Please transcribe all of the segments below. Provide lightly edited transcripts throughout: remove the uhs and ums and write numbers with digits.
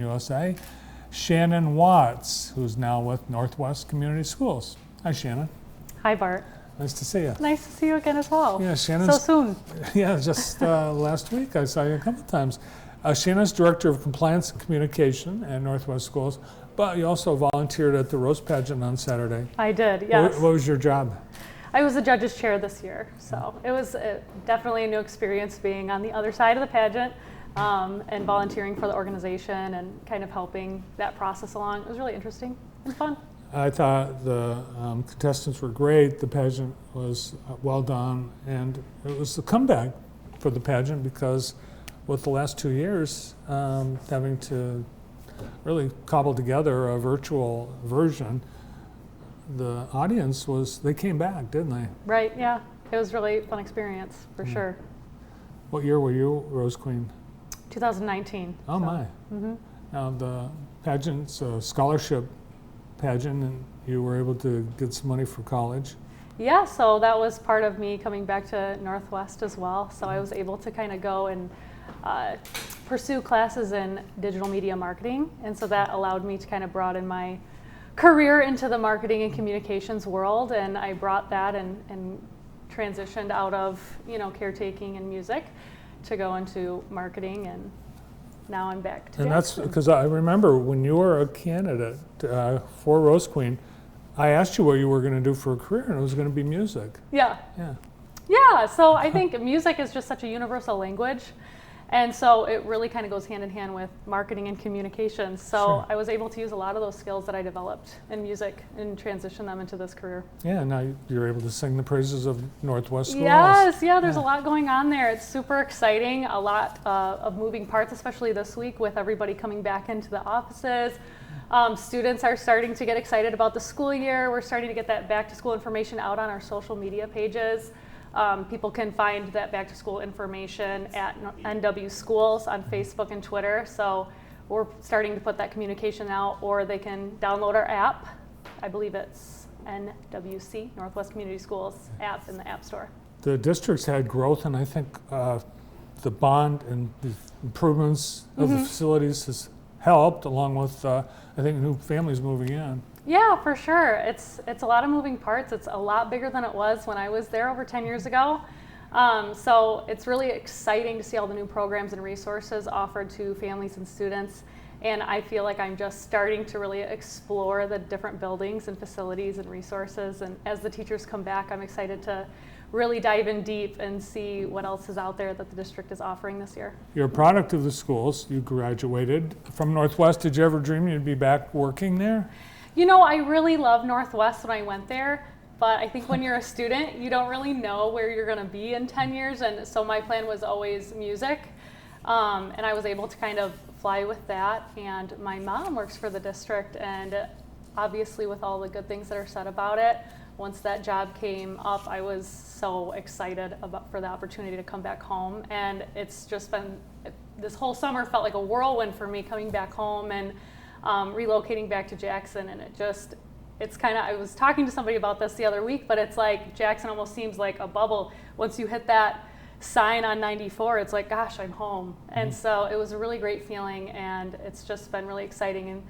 USA, Shannon Watts, who's now with Northwest Community Schools. Hi, Shannon. Hi, Bart. Nice to see you. Nice to see you again as well. Yeah, Shannon's, so soon. Yeah, just last week I saw you a couple times. Shannon's Director of Compliance and Communication at Northwest Schools, but you also volunteered at the Rose Pageant on Saturday. I did, yes. What was your job? I was the judge's chair this year, so it was definitely a new experience being on the other side of the pageant and volunteering for the organization and kind of helping that process along. It was really interesting and fun. I thought the contestants were great. The pageant was well done, and it was a comeback for the pageant because with the last 2 years having to really cobble together a virtual version, the audience they came back, didn't they? Right, yeah. It was really a fun experience, for sure. What year were you Rose Queen? 2019. Oh, my. Mm-hmm. Now, the pageant's a scholarship pageant, and you were able to get some money for college. Yeah, so that was part of me coming back to Northwest as well. So I was able to kind of go and pursue classes in digital media marketing. And so that allowed me to kind of broaden my career into the marketing and communications world. And I brought that and transitioned out of, caretaking and music to go into marketing, and now I'm back to And that's Jackson. because I remember when you were a candidate for Rose Queen, I asked you what you were going to do for a career, and it was going to be music. Yeah. Yeah, so I think music is just such a universal language. And so it really kind of goes hand in hand with marketing and communications. So Sure. I was able to use a lot of those skills that I developed in music and transition them into this career. Yeah, now you're able to sing the praises of Northwest Schools. Yes, there's a lot going on there. It's super exciting, a lot of moving parts, especially this week with everybody coming back into the offices. Students are starting to get excited about the school year. We're starting to get that back to school information out on our social media pages. People can find that back to school information at NW Schools on Facebook and Twitter. So we're starting to put that communication out, or they can download our app. I believe it's NWC, Northwest Community Schools app in the App Store. The district's had growth, and I think the bond and the improvements of the facilities has helped, along with I think new families moving in. Yeah, for sure. It's a lot of moving parts. It's a lot bigger than it was when I was there over 10 years ago. So it's really exciting to see all the new programs and resources offered to families and students. And I feel like I'm just starting to really explore the different buildings and facilities and resources. And as the teachers come back, I'm excited to really dive in deep and see what else is out there that the district is offering this year. You're a product of the schools. You graduated from Northwest. Did you ever dream you'd be back working there? I really loved Northwest when I went there, but I think when you're a student, you don't really know where you're going to be in 10 years. And so my plan was always music. And I was able to kind of fly with that. And my mom works for the district, and obviously with all the good things that are said about it, once that job came up, I was so excited for the opportunity to come back home. And it's just been, this whole summer felt like a whirlwind for me coming back home and relocating back to Jackson. And it's kind of, I was talking to somebody about this the other week, but it's like Jackson almost seems like a bubble. Once you hit that sign on 94, it's like, gosh, I'm home. And so it was a really great feeling, and it's just been really exciting and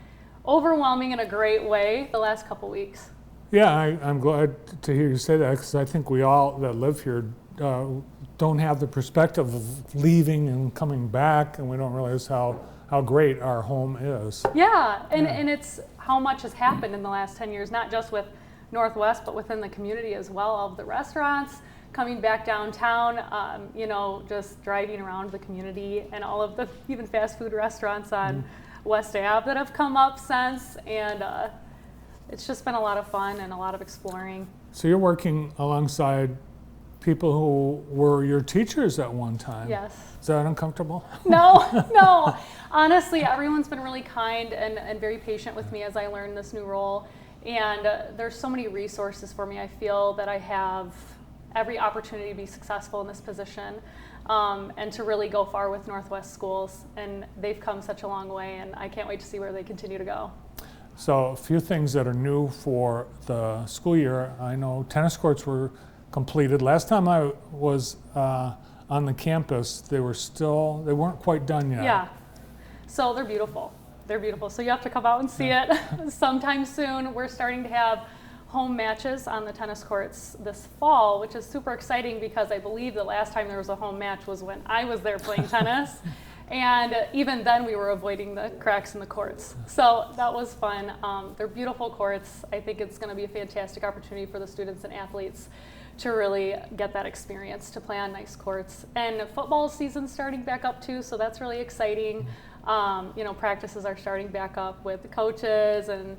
overwhelming in a great way the last couple weeks. Yeah, I'm glad to hear you say that, because I think we all that live here don't have the perspective of leaving and coming back, and we don't realize how great our home is. Yeah, and it's how much has happened in the last 10 years, not just with Northwest, but within the community as well. All of the restaurants coming back downtown, just driving around the community, and all of the even fast food restaurants on West Ave that have come up since, and it's just been a lot of fun and a lot of exploring. So you're working alongside people who were your teachers at one time. Yes. Is that uncomfortable? No. Honestly, everyone's been really kind and very patient with me as I learn this new role. And there's so many resources for me. I feel that I have every opportunity to be successful in this position and to really go far with Northwest Schools. And they've come such a long way, and I can't wait to see where they continue to go. So a few things that are new for the school year. I know tennis courts were completed. Last time I was on the campus, they weren't quite done yet. Yeah, so they're beautiful. they're beautiful. So you have to come out and see it sometime soon. We're starting to have home matches on the tennis courts this fall, which is super exciting because I believe the last time there was a home match was when I was there playing tennis. And even then we were avoiding the cracks in the courts. So that was fun. They're beautiful courts. I think it's going to be a fantastic opportunity for the students and athletes to really get that experience to play on nice courts. And football season's starting back up too, so that's really exciting. Practices are starting back up with the coaches and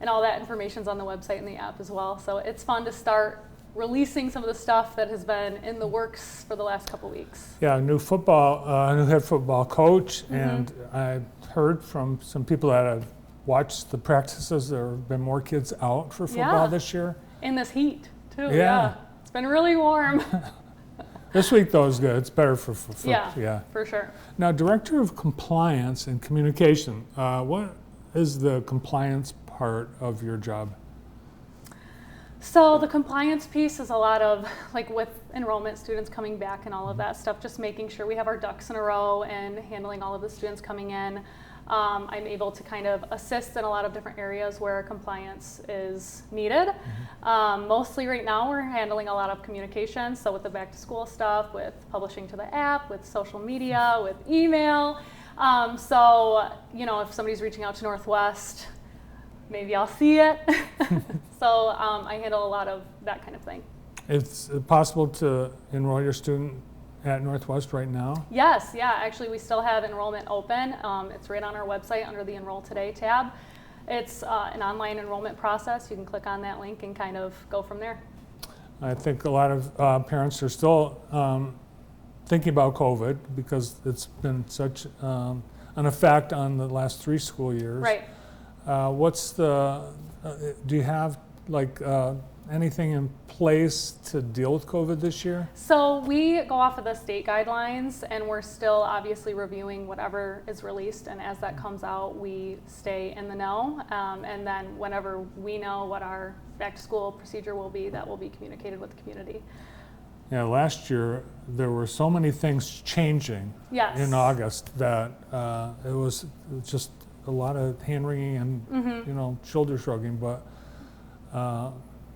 all that information's on the website and the app as well. So it's fun to start releasing some of the stuff that has been in the works for the last couple weeks. Yeah, new head football coach, and I heard from some people that have watched the practices, there have been more kids out for football this year. In this heat too, Yeah. It's been really warm. This week though is good, it's better for for sure. Now, Director of Compliance and Communication, what is the compliance part of your job? So the compliance piece is a lot of, like with enrollment, students coming back and all of that stuff, just making sure we have our ducks in a row and handling all of the students coming in. I'm able to kind of assist in a lot of different areas where compliance is needed. Mostly right now we're handling a lot of communication, so with the back to school stuff, with publishing to the app, with social media, with email. If somebody's reaching out to Northwest, maybe I'll see it. So I handle a lot of that kind of thing. It's possible to enroll your student at Northwest right now? Yes, actually we still have enrollment open. It's right on our website under the Enroll Today tab. It's an online enrollment process. You can click on that link and kind of go from there. I think a lot of parents are still thinking about COVID because it's been such an effect on the last 3 school years. Right. Do you have anything in place to deal with COVID this year? So we go off of the state guidelines, and we're still obviously reviewing whatever is released, and as that comes out, we stay in the know, and then whenever we know what our back to school procedure will be, that will be communicated with the community. Yeah, last year there were so many things changing in August that it was just a lot of hand wringing and shoulder shrugging, but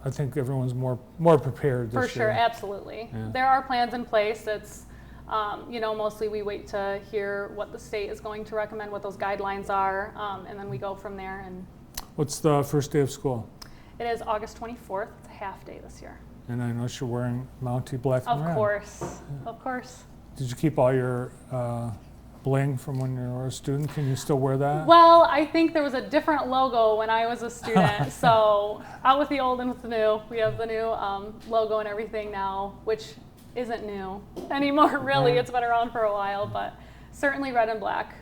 I think everyone's more prepared this year. For sure, absolutely. Yeah. There are plans in place. It's mostly we wait to hear what the state is going to recommend, what those guidelines are, and then we go from there. And what's the first day of school? It is August 24th. It's a half day this year. And I know you're wearing Mountie black and red. Of course. Did you keep all your bling from when you were a student? Can you still wear that? Well, I think there was a different logo when I was a student. So out with the old and with the new. We have the new logo and everything now, which isn't new anymore, really. It's been around for a while, but certainly red and black.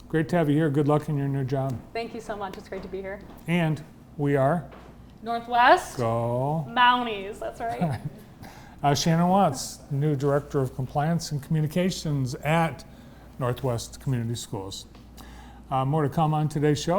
Great to have you here. Good luck in your new job. Thank you so much. It's great to be here. And we are? Northwest. Go. Mounties, that's right. Shannon Watts, new Director of Compliance and Communications at Northwest Community Schools. More to come on today's show.